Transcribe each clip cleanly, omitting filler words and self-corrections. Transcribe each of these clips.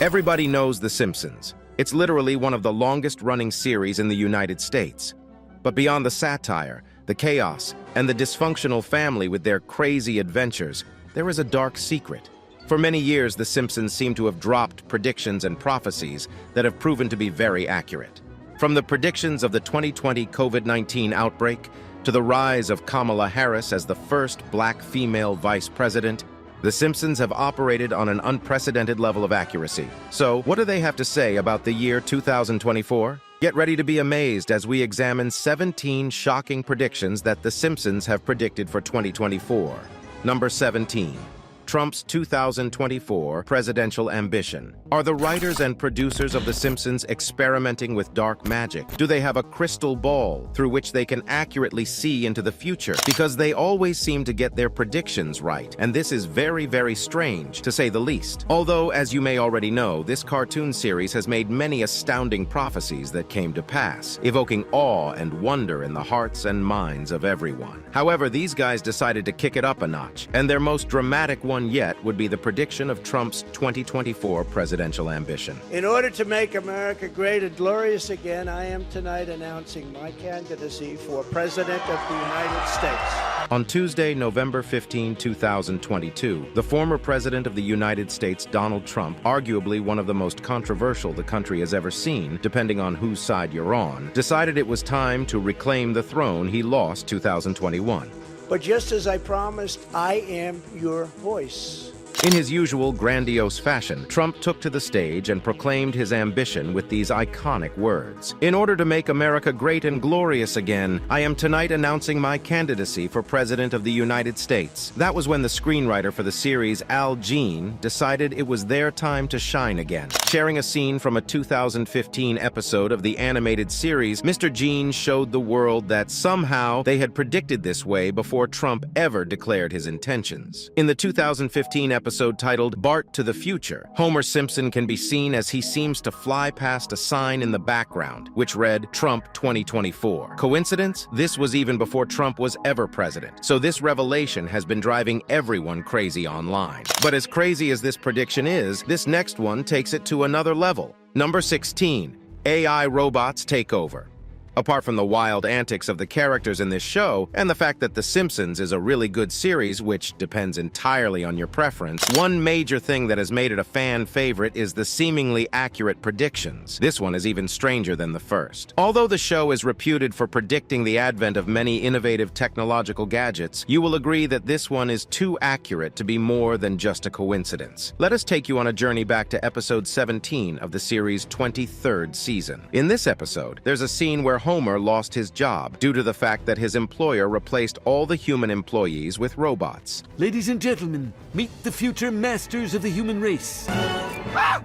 Everybody knows The Simpsons. It's literally one of the longest-running series in the United States. But beyond the satire, the chaos, and the dysfunctional family with their crazy adventures, there is a dark secret. For many years, The Simpsons seem to have dropped predictions and prophecies that have proven to be very accurate. From the predictions of the 2020 COVID-19 outbreak to the rise of Kamala Harris as the first black female vice president, The Simpsons have operated on an unprecedented level of accuracy. So, what do they have to say about the year 2024? Get ready to be amazed as we examine 17 shocking predictions that The Simpsons have predicted for 2024. Number 17. Trump's 2024 presidential ambition. Are the writers and producers of The Simpsons experimenting with dark magic? Do they have a crystal ball through which they can accurately see into the future? Because they always seem to get their predictions right, and this is very, very strange, to say the least. Although, as you may already know, this cartoon series has made many astounding prophecies that came to pass, evoking awe and wonder in the hearts and minds of everyone. However, these guys decided to kick it up a notch, and their most dramatic one yet would be the prediction of Trump's 2024 presidential ambition. In order to make America great and glorious again, I am tonight announcing my candidacy for President of the United States. On Tuesday, November 15, 2022, the former President of the United States, Donald Trump, arguably one of the most controversial the country has ever seen, depending on whose side you're on, decided it was time to reclaim the throne he lost 2021. But just as I promised, I am your voice. In his usual grandiose fashion, Trump took to the stage and proclaimed his ambition with these iconic words. In order to make America great and glorious again, I am tonight announcing my candidacy for President of the United States. That was when the screenwriter for the series, Al Jean, decided it was their time to shine again. Sharing a scene from a 2015 episode of the animated series, Mr. Jean showed the world that somehow they had predicted this way before Trump ever declared his intentions. In the 2015 episode titled Bart to the Future, Homer Simpson can be seen as he seems to fly past a sign in the background, which read, Trump 2024. Coincidence? This was even before Trump was ever president. So this revelation has been driving everyone crazy online. But as crazy as this prediction is, this next one takes it to another level. Number 16. AI robots take over. Apart from the wild antics of the characters in this show, and the fact that The Simpsons is a really good series, which depends entirely on your preference, one major thing that has made it a fan favorite is the seemingly accurate predictions. This one is even stranger than the first. Although the show is reputed for predicting the advent of many innovative technological gadgets, you will agree that this one is too accurate to be more than just a coincidence. Let us take you on a journey back to episode 17 of the series' 23rd season. In this episode, there's a scene where Homer lost his job due to the fact that his employer replaced all the human employees with robots. Ladies and gentlemen, meet the future masters of the human race.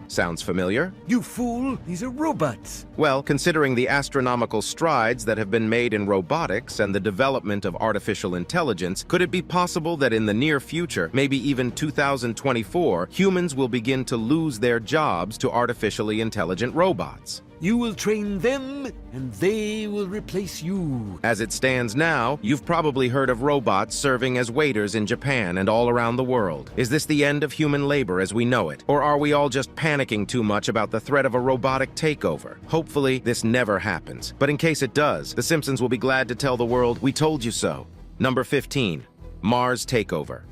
Sounds familiar? You fool, these are robots. Well, considering the astronomical strides that have been made in robotics and the development of artificial intelligence, could it be possible that in the near future, maybe even 2024, humans will begin to lose their jobs to artificially intelligent robots? You will train them, and they will replace you. As it stands now, you've probably heard of robots serving as waiters in Japan and all around the world. Is this the end of human labor as we know it? Or are we all just panicking too much about the threat of a robotic takeover? Hopefully, this never happens. But in case it does, The Simpsons will be glad to tell the world, we told you so. Number 15. Mars takeover.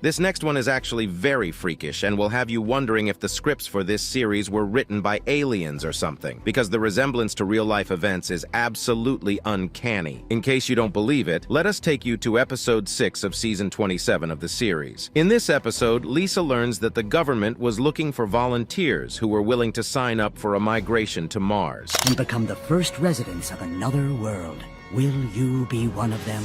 This next one is actually very freakish and will have you wondering if the scripts for this series were written by aliens or something, because the resemblance to real-life events is absolutely uncanny. In case you don't believe it, let us take you to episode 6 of season 27 of the series. In this episode, Lisa learns that the government was looking for volunteers who were willing to sign up for a migration to Mars. And become the first residents of another world. Will you be one of them?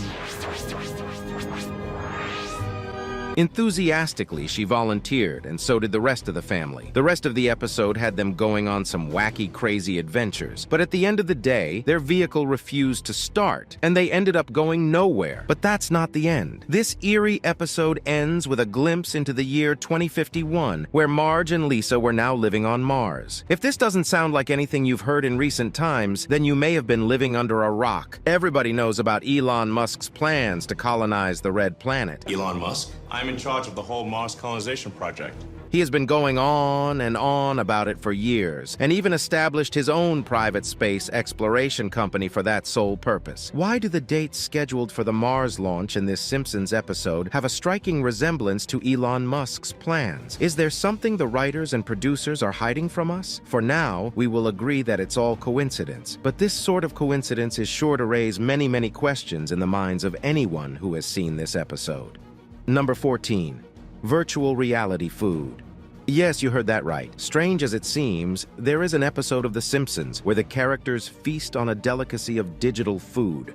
Enthusiastically, she volunteered, and so did the rest of the family. The rest of the episode had them going on some wacky, crazy adventures. But at the end of the day, their vehicle refused to start, and they ended up going nowhere. But that's not the end. This eerie episode ends with a glimpse into the year 2051, where Marge and Lisa were now living on Mars. If this doesn't sound like anything you've heard in recent times, then you may have been living under a rock. Everybody knows about Elon Musk's plans to colonize the Red Planet. Elon Musk? I'm in charge of the whole Mars colonization project. He has been going on and on about it for years, and even established his own private space exploration company for that sole purpose. Why do the dates scheduled for the Mars launch in this Simpsons episode have a striking resemblance to Elon Musk's plans? Is there something the writers and producers are hiding from us? For now, we will agree that it's all coincidence, but this sort of coincidence is sure to raise many, many questions in the minds of anyone who has seen this episode. Number 14. Virtual reality food. Yes, you heard that right. Strange as it seems, there is an episode of The Simpsons where the characters feast on a delicacy of digital food.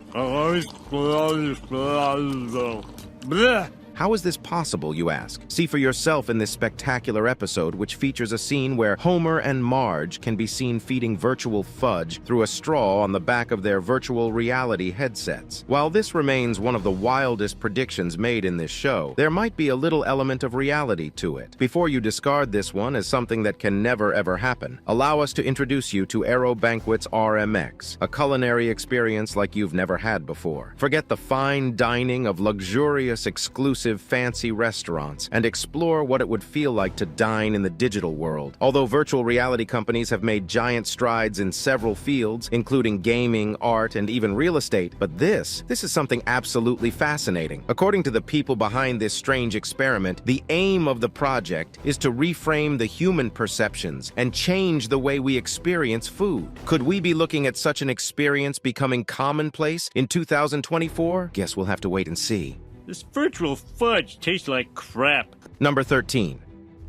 How is this possible, you ask? See for yourself in this spectacular episode, which features a scene where Homer and Marge can be seen feeding virtual fudge through a straw on the back of their virtual reality headsets. While this remains one of the wildest predictions made in this show, there might be a little element of reality to it. Before you discard this one as something that can never ever happen, allow us to introduce you to Aero Banquet's RMX, a culinary experience like you've never had before. Forget the fine dining of luxurious, exclusive, fancy restaurants and explore what it would feel like to dine in the digital world. Although virtual reality companies have made giant strides in several fields, including gaming, art, and even real estate, but this is something absolutely fascinating. According to the people behind this strange experiment, the aim of the project is to reframe the human perceptions and change the way we experience food. Could we be looking at such an experience becoming commonplace in 2024? Guess we'll have to wait and see. This virtual fudge tastes like crap. Number 13.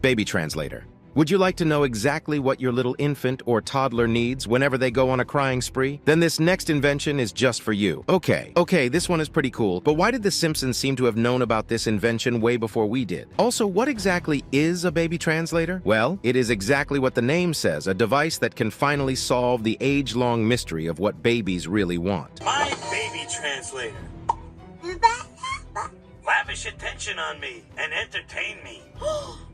Baby translator. Would you like to know exactly what your little infant or toddler needs whenever they go on a crying spree? Then this next invention is just for you. Okay, this one is pretty cool, but why did the Simpsons seem to have known about this invention way before we did? Also, what exactly is a baby translator? Well, it is exactly what the name says, a device that can finally solve the age-long mystery of what babies really want. My baby translator. Lavish attention on me and entertain me.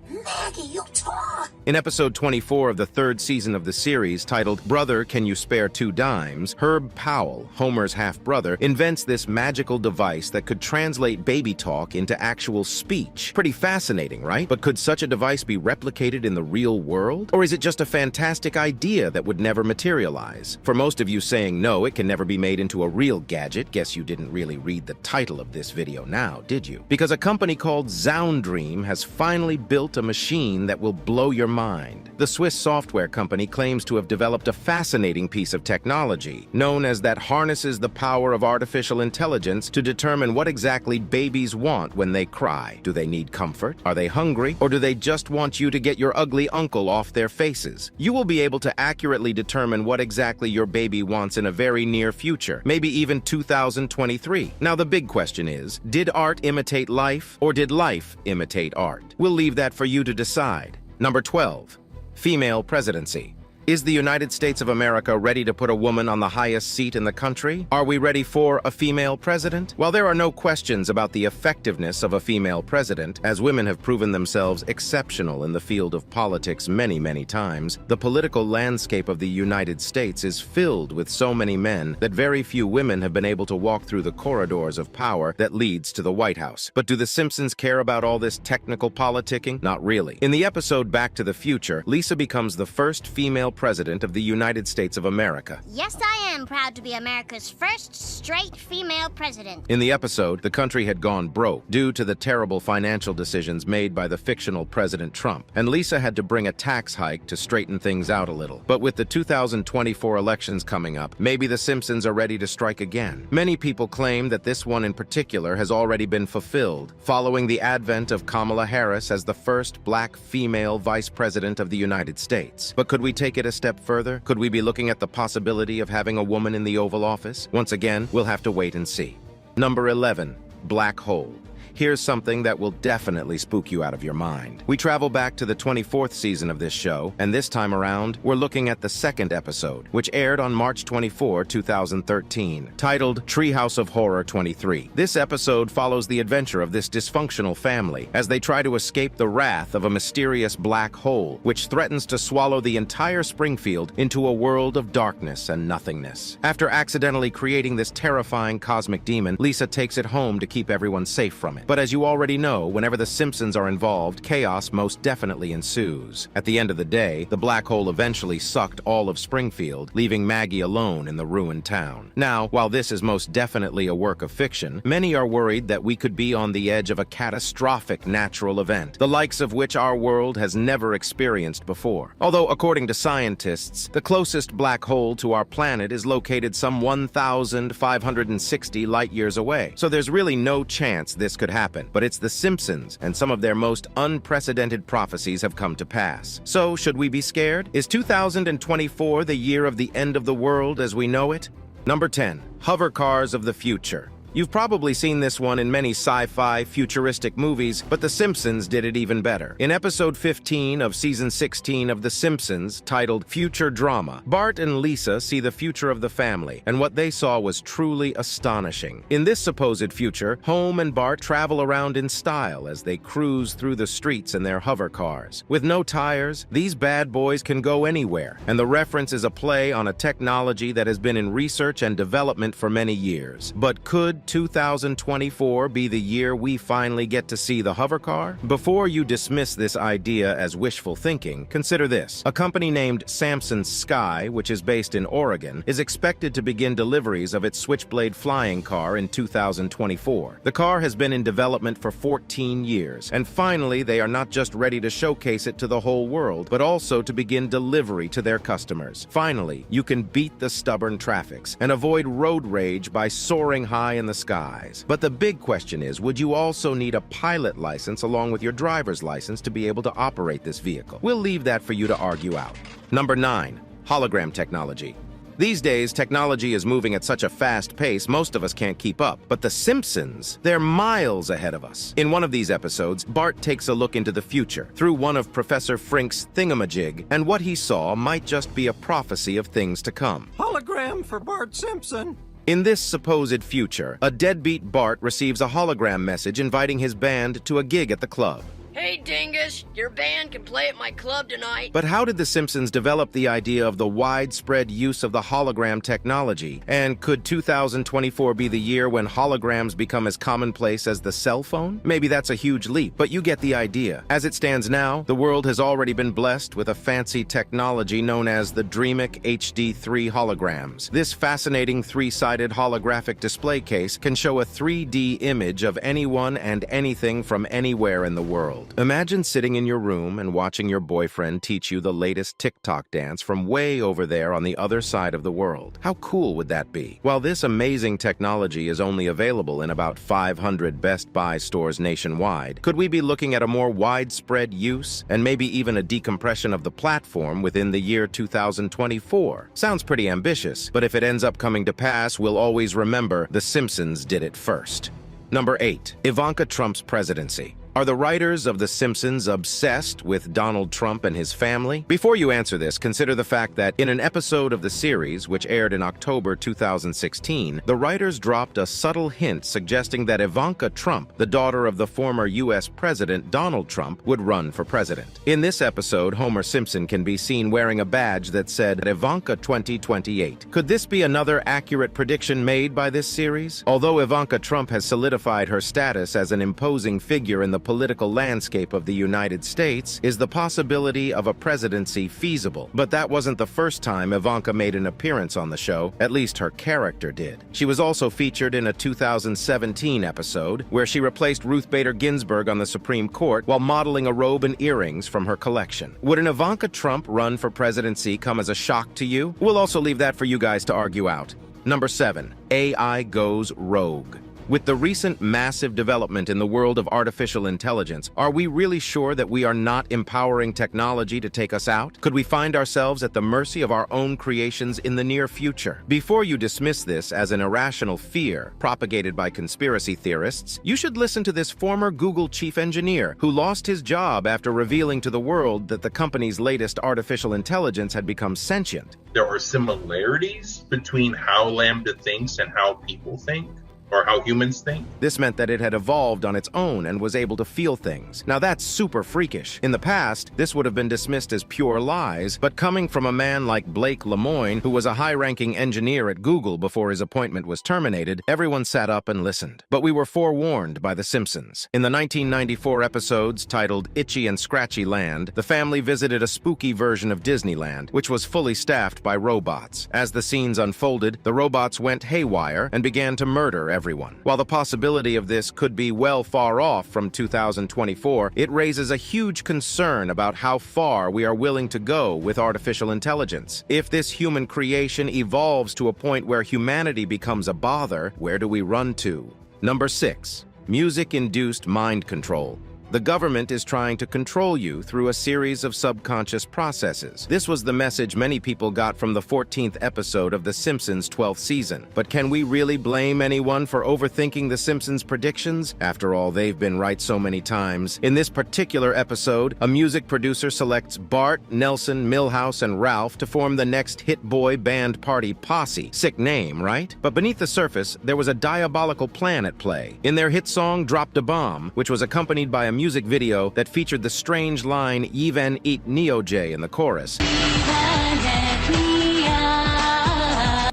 Maggie, you talk! In episode 24 of the third season of the series, titled Brother, Can You Spare Two Dimes?, Herb Powell, Homer's half-brother, invents this magical device that could translate baby talk into actual speech. Pretty fascinating, right? But could such a device be replicated in the real world? Or is it just a fantastic idea that would never materialize? For most of you saying no, it can never be made into a real gadget, guess you didn't really read the title of this video now, did you? Because a company called Zoundream has finally built a machine that will blow your mind. The Swiss software company claims to have developed a fascinating piece of technology, known as that harnesses the power of artificial intelligence to determine what exactly babies want when they cry. Do they need comfort? Are they hungry? Or do they just want you to get your ugly uncle off their faces? You will be able to accurately determine what exactly your baby wants in a very near future, maybe even 2023. Now the big question is, did art imitate life, or did life imitate art? We'll leave that for you to decide. Number 12. Female presidency. Is the United States of America ready to put a woman on the highest seat in the country? Are we ready for a female president? While there are no questions about the effectiveness of a female president, as women have proven themselves exceptional in the field of politics many, many times, the political landscape of the United States is filled with so many men that very few women have been able to walk through the corridors of power that leads to the White House. But do the Simpsons care about all this technical politicking? Not really. In the episode Back to the Future, Lisa becomes the first female president of the United States of America. Yes, I am proud to be America's first straight female president. In the episode, the country had gone broke due to the terrible financial decisions made by the fictional President Trump, and Lisa had to bring a tax hike to straighten things out a little. But with the 2024 elections coming up, maybe the Simpsons are ready to strike again. Many people claim that this one in particular has already been fulfilled, following the advent of Kamala Harris as the first black female vice president of the United States. But could we take it a step further? Could we be looking at the possibility of having a woman in the Oval Office? Once again, we'll have to wait and see. Number 11. Black hole. Here's something that will definitely spook you out of your mind. We travel back to the 24th season of this show, and this time around, we're looking at the second episode, which aired on March 24, 2013, titled Treehouse of Horror 23. This episode follows the adventure of this dysfunctional family as they try to escape the wrath of a mysterious black hole, which threatens to swallow the entire Springfield into a world of darkness and nothingness. After accidentally creating this terrifying cosmic demon, Lisa takes it home to keep everyone safe from it. it. But as you already know, whenever the Simpsons are involved, chaos most definitely ensues. At the end of the day, the black hole eventually sucked all of Springfield, leaving Maggie alone in the ruined town. Now, while this is most definitely a work of fiction, many are worried that we could be on the edge of a catastrophic natural event, the likes of which our world has never experienced before. Although, according to scientists, the closest black hole to our planet is located some 1,560 light-years away, so there's really no chance this could happen. But it's the Simpsons, and some of their most unprecedented prophecies have come to pass. So, should we be scared? Is 2024 the year of the end of the world as we know it? Number 10. Hover cars of the future. You've probably seen this one in many sci-fi, futuristic movies, but The Simpsons did it even better. In episode 15 of season 16 of The Simpsons, titled Future Drama, Bart and Lisa see the future of the family, and what they saw was truly astonishing. In this supposed future, Homer and Bart travel around in style as they cruise through the streets in their hover cars. With no tires, these bad boys can go anywhere, and the reference is a play on a technology that has been in research and development for many years. But could 2024 be the year we finally get to see the hover car? Before you dismiss this idea as wishful thinking, consider this. A company named Samson's Sky, which is based in Oregon, is expected to begin deliveries of its Switchblade flying car in 2024. The car has been in development for 14 years, and finally they are not just ready to showcase it to the whole world, but also to begin delivery to their customers. Finally, you can beat the stubborn traffics and avoid road rage by soaring high in the skies. But the big question is, would you also need a pilot license along with your driver's license to be able to operate this vehicle? We'll leave that for you to argue out. Number 9. Hologram technology. These days, technology is moving at such a fast pace, most of us can't keep up. But The Simpsons, they're miles ahead of us. In one of these episodes, Bart takes a look into the future through one of Professor Frink's thingamajig, and what he saw might just be a prophecy of things to come. Hologram for Bart Simpson. In this supposed future, a deadbeat Bart receives a hologram message inviting his band to a gig at the club. Hey, Dingus, your band can play at my club tonight. But how did The Simpsons develop the idea of the widespread use of the hologram technology? And could 2024 be the year when holograms become as commonplace as the cell phone? Maybe that's a huge leap, but you get the idea. As it stands now, the world has already been blessed with a fancy technology known as the DreamIc HD3 holograms. This fascinating three-sided holographic display case can show a 3D image of anyone and anything from anywhere in the world. Imagine sitting in your room and watching your boyfriend teach you the latest TikTok dance from way over there on the other side of the world. How cool would that be? While this amazing technology is only available in about 500 Best Buy stores nationwide, could we be looking at a more widespread use and maybe even a decompression of the platform within the year 2024? Sounds pretty ambitious, but if it ends up coming to pass, we'll always remember The Simpsons did it first. Number 8. Ivanka Trump's presidency. Are the writers of The Simpsons obsessed with Donald Trump and his family? Before you answer this, consider the fact that in an episode of the series, which aired in October 2016, the writers dropped a subtle hint suggesting that Ivanka Trump, the daughter of the former U.S. President Donald Trump, would run for president. In this episode, Homer Simpson can be seen wearing a badge that said Ivanka 2028. Could this be another accurate prediction made by this series? Although Ivanka Trump has solidified her status as an imposing figure in the political landscape of the United States, is the possibility of a presidency feasible? But that wasn't the first time Ivanka made an appearance on the show, at least her character did. She was also featured in a 2017 episode where she replaced Ruth Bader Ginsburg on the Supreme Court while modeling a robe and earrings from her collection. Would an Ivanka Trump run for presidency come as a shock to you? We'll also leave that for you guys to argue out. Number 7. AI goes rogue. With the recent massive development in the world of artificial intelligence, are we really sure that we are not empowering technology to take us out? Could we find ourselves at the mercy of our own creations in the near future? Before you dismiss this as an irrational fear propagated by conspiracy theorists, you should listen to this former Google chief engineer who lost his job after revealing to the world that the company's latest artificial intelligence had become sentient. There are similarities between how Lambda thinks and how people think. or how humans think. This meant that it had evolved on its own and was able to feel things. Now that's super freakish. In the past, this would have been dismissed as pure lies, but coming from a man like Blake Lemoine, who was a high-ranking engineer at Google before his appointment was terminated, everyone sat up and listened. But we were forewarned by The Simpsons. In the 1994 episodes titled Itchy and Scratchy Land, the family visited a spooky version of Disneyland, which was fully staffed by robots. As the scenes unfolded, the robots went haywire and began to murder everyone. While the possibility of this could be well far off from 2024, it raises a huge concern about how far we are willing to go with artificial intelligence. If this human creation evolves to a point where humanity becomes a bother, where do we run to? Number 6. Music-induced mind control. The government is trying to control you through a series of subconscious processes. This was the message many people got from the 14th episode of The Simpsons' 12th season. But can we really blame anyone for overthinking The Simpsons' predictions? After all, they've been right so many times. In this particular episode, a music producer selects Bart, Nelson, Milhouse, and Ralph to form the next hit boy band party posse. Sick name, right? But beneath the surface, there was a diabolical plan at play. In their hit song, Dropped a Bomb, which was accompanied by a music video that featured the strange line "Even eat Neo-J" in the chorus.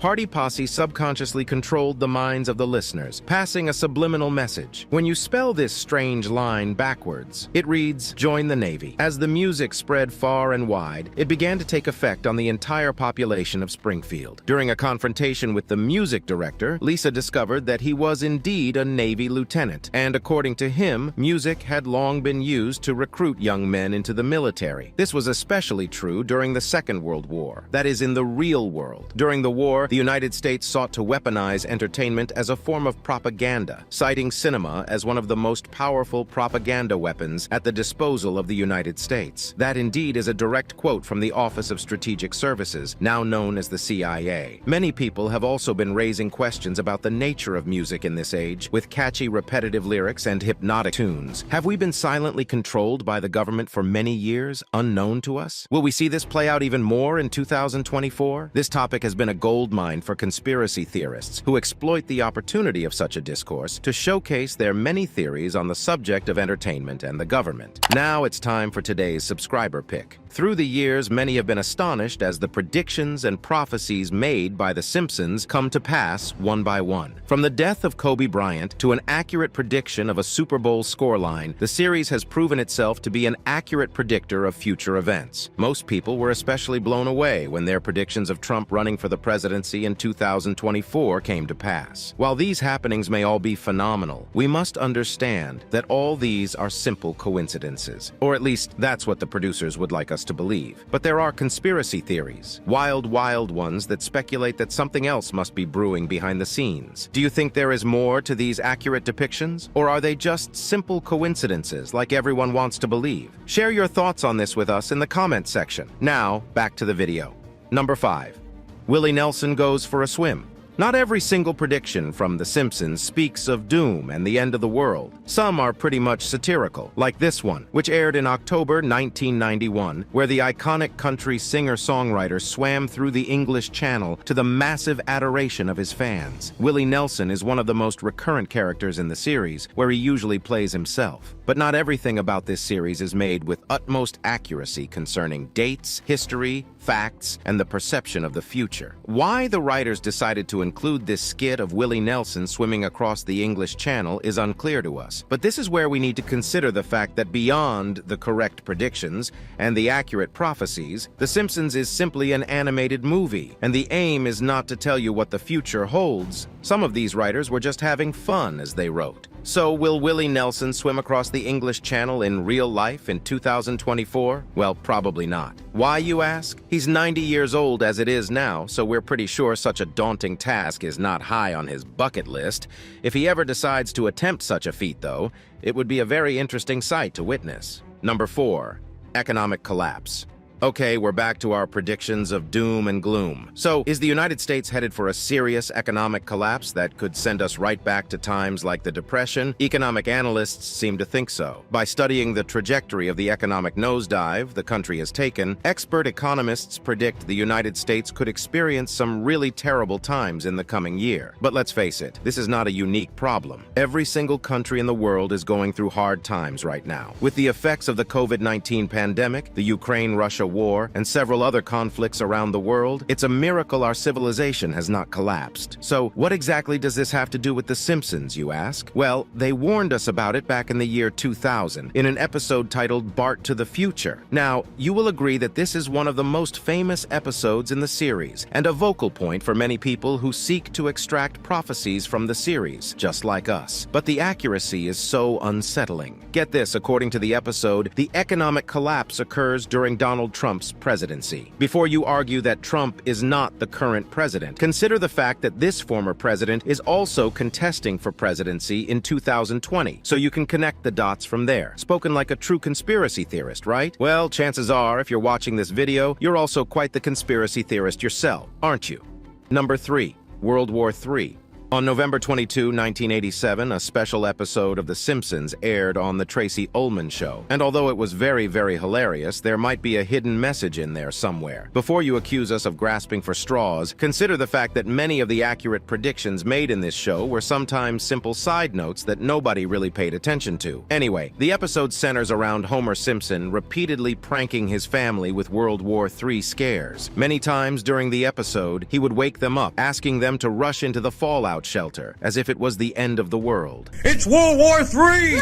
Party Posse subconsciously controlled the minds of the listeners, passing a subliminal message. When you spell this strange line backwards, it reads, "Join the Navy." As the music spread far and wide, it began to take effect on the entire population of Springfield. During a confrontation with the music director, Lisa discovered that he was indeed a Navy lieutenant, and according to him, music had long been used to recruit young men into the military. This was especially true during the Second World War, that is, in the real world. During the war, the United States sought to weaponize entertainment as a form of propaganda, citing cinema as one of the most powerful propaganda weapons at the disposal of the United States. That indeed is a direct quote from the Office of Strategic Services, now known as the CIA. Many people have also been raising questions about the nature of music in this age, with catchy, repetitive lyrics and hypnotic tunes. Have we been silently controlled by the government for many years, unknown to us? Will we see this play out even more in 2024? This topic has been a gold mine for conspiracy theorists who exploit the opportunity of such a discourse to showcase their many theories on the subject of entertainment and the government. Now it's time for today's subscriber pick. Through the years, many have been astonished as the predictions and prophecies made by The Simpsons come to pass one by one. From the death of Kobe Bryant to an accurate prediction of a Super Bowl scoreline, the series has proven itself to be an accurate predictor of future events. Most people were especially blown away when their predictions of Trump running for the presidency in 2024 came to pass. While these happenings may all be phenomenal, we must understand that all these are simple coincidences, or at least that's what the producers would like us to believe. But there are conspiracy theories, wild ones that speculate that something else must be brewing behind the scenes. Do you think there is more to these accurate depictions, or are they just simple coincidences like everyone wants to believe? Share your thoughts on this with us in the comment section. Now, back to the video. Number 5. Willie Nelson goes for a swim. Not every single prediction from The Simpsons speaks of doom and the end of the world. Some are pretty much satirical, like this one, which aired in October 1991, where the iconic country singer-songwriter swam through the English Channel to the massive adoration of his fans. Willie Nelson is one of the most recurrent characters in the series, where he usually plays himself. But not everything about this series is made with utmost accuracy concerning dates, history, facts, and the perception of the future. Why the writers decided to include this skit of Willie Nelson swimming across the English Channel is unclear to us. But this is where we need to consider the fact that beyond the correct predictions and the accurate prophecies, The Simpsons is simply an animated movie, and the aim is not to tell you what the future holds. Some of these writers were just having fun as they wrote. So will Willie Nelson swim across the English Channel in real life in 2024? Well, probably not. Why, you ask? He's 90 years old as it is now, so we're pretty sure such a daunting task is not high on his bucket list. If he ever decides to attempt such a feat, though, it would be a very interesting sight to witness. Number 4. Economic collapse. Okay, we're back to our predictions of doom and gloom. So, is the United States headed for a serious economic collapse that could send us right back to times like the Depression? Economic analysts seem to think so. By studying the trajectory of the economic nosedive the country has taken, expert economists predict the United States could experience some really terrible times in the coming year. But let's face it, this is not a unique problem. Every single country in the world is going through hard times right now. With the effects of the COVID-19 pandemic, the Ukraine-Russia war, and several other conflicts around the world, it's a miracle our civilization has not collapsed. So, what exactly does this have to do with The Simpsons, you ask? Well, they warned us about it back in the year 2000, in an episode titled Bart to the Future. Now, you will agree that this is one of the most famous episodes in the series, and a vocal point for many people who seek to extract prophecies from the series, just like us. But the accuracy is so unsettling. Get this, according to the episode, the economic collapse occurs during Donald Trump's presidency. Before you argue that Trump is not the current president, consider the fact that this former president is also contesting for presidency in 2020, so you can connect the dots from there. Spoken like a true conspiracy theorist, right? Well, chances are, if you're watching this video, you're also quite the conspiracy theorist yourself, aren't you? Number 3. World War III. On November 22, 1987, a special episode of The Simpsons aired on The Tracy Ullman Show. And although it was very, very hilarious, there might be a hidden message in there somewhere. Before you accuse us of grasping for straws, consider the fact that many of the accurate predictions made in this show were sometimes simple side notes that nobody really paid attention to. Anyway, the episode centers around Homer Simpson repeatedly pranking his family with World War III scares. Many times during the episode, he would wake them up, asking them to rush into the fallout shelter, as if it was the end of the world. It's World War III!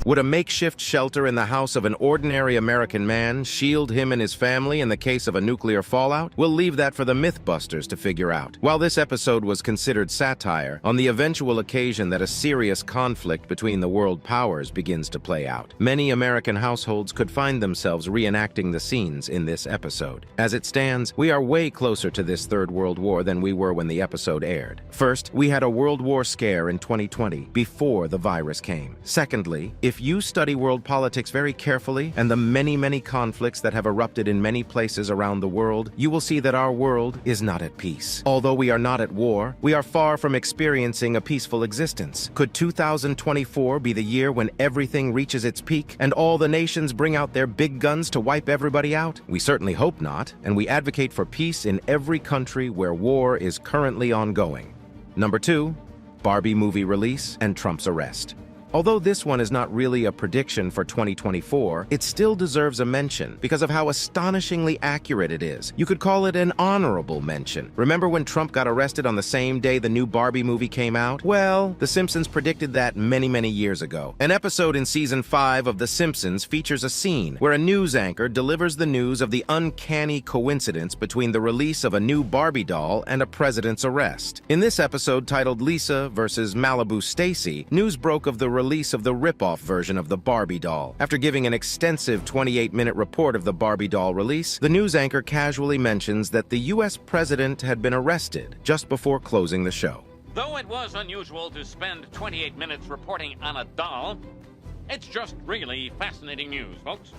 Would a makeshift shelter in the house of an ordinary American man shield him and his family in the case of a nuclear fallout? We'll leave that for the Mythbusters to figure out. While this episode was considered satire, on the eventual occasion that a serious conflict between the world powers begins to play out, many American households could find themselves reenacting the scenes in this episode. As it stands, we are way closer to this Third World War than we were when the episode aired. First, we had a World War scare in 2020, before the virus came. Secondly, if you study world politics very carefully and the many, many conflicts that have erupted in many places around the world, you will see that our world is not at peace. Although we are not at war, we are far from experiencing a peaceful existence. Could 2024 be the year when everything reaches its peak and all the nations bring out their big guns to wipe everybody out? We certainly hope not, and we advocate for peace in every country where war is currently ongoing. Number 2, Barbie movie release and Trump's arrest. Although this one is not really a prediction for 2024, it still deserves a mention because of how astonishingly accurate it is. You could call it an honorable mention. Remember when Trump got arrested on the same day the new Barbie movie came out? Well, The Simpsons predicted that many, many years ago. An episode in season 5 of The Simpsons features a scene where a news anchor delivers the news of the uncanny coincidence between the release of a new Barbie doll and a president's arrest. In this episode titled Lisa versus Malibu Stacy, news broke of the release of the rip-off version of the Barbie doll. After giving an extensive 28-minute report of the Barbie doll release, the news anchor casually mentions that the U.S. president had been arrested just before closing the show. Though it was unusual to spend 28 minutes reporting on a doll, it's just really fascinating news, folks.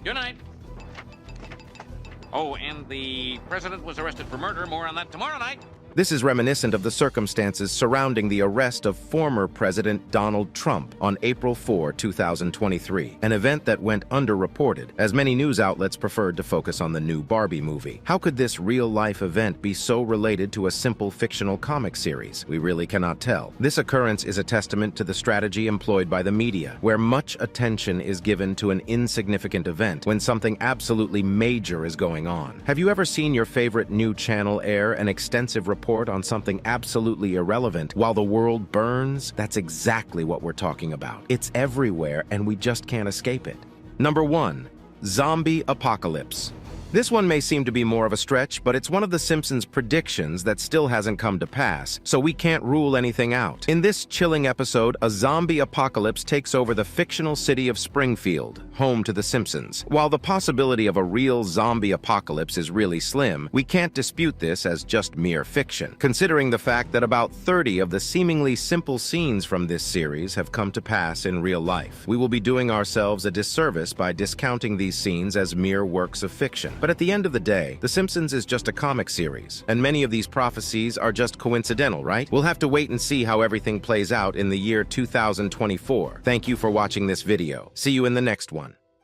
Good night. Oh, and the president was arrested for murder. More on that tomorrow night. This is reminiscent of the circumstances surrounding the arrest of former President Donald Trump on April 4, 2023, an event that went underreported, as many news outlets preferred to focus on the new Barbie movie. How could this real-life event be so related to a simple fictional comic series? We really cannot tell. This occurrence is a testament to the strategy employed by the media, where much attention is given to an insignificant event when something absolutely major is going on. Have you ever seen your favorite new channel air an extensive report on something absolutely irrelevant while the world burns? That's exactly what we're talking about. It's everywhere and we just can't escape it. Number 1, zombie apocalypse. This one may seem to be more of a stretch, but it's one of the Simpsons' predictions that still hasn't come to pass, so we can't rule anything out. In this chilling episode, a zombie apocalypse takes over the fictional city of Springfield, home to the Simpsons. While the possibility of a real zombie apocalypse is really slim, we can't dispute this as just mere fiction, considering the fact that about 30 of the seemingly simple scenes from this series have come to pass in real life. We will be doing ourselves a disservice by discounting these scenes as mere works of fiction. But at the end of the day, The Simpsons is just a comic series, and many of these prophecies are just coincidental, right? We'll have to wait and see how everything plays out in the year 2024. Thank you for watching this video. See you in the next one.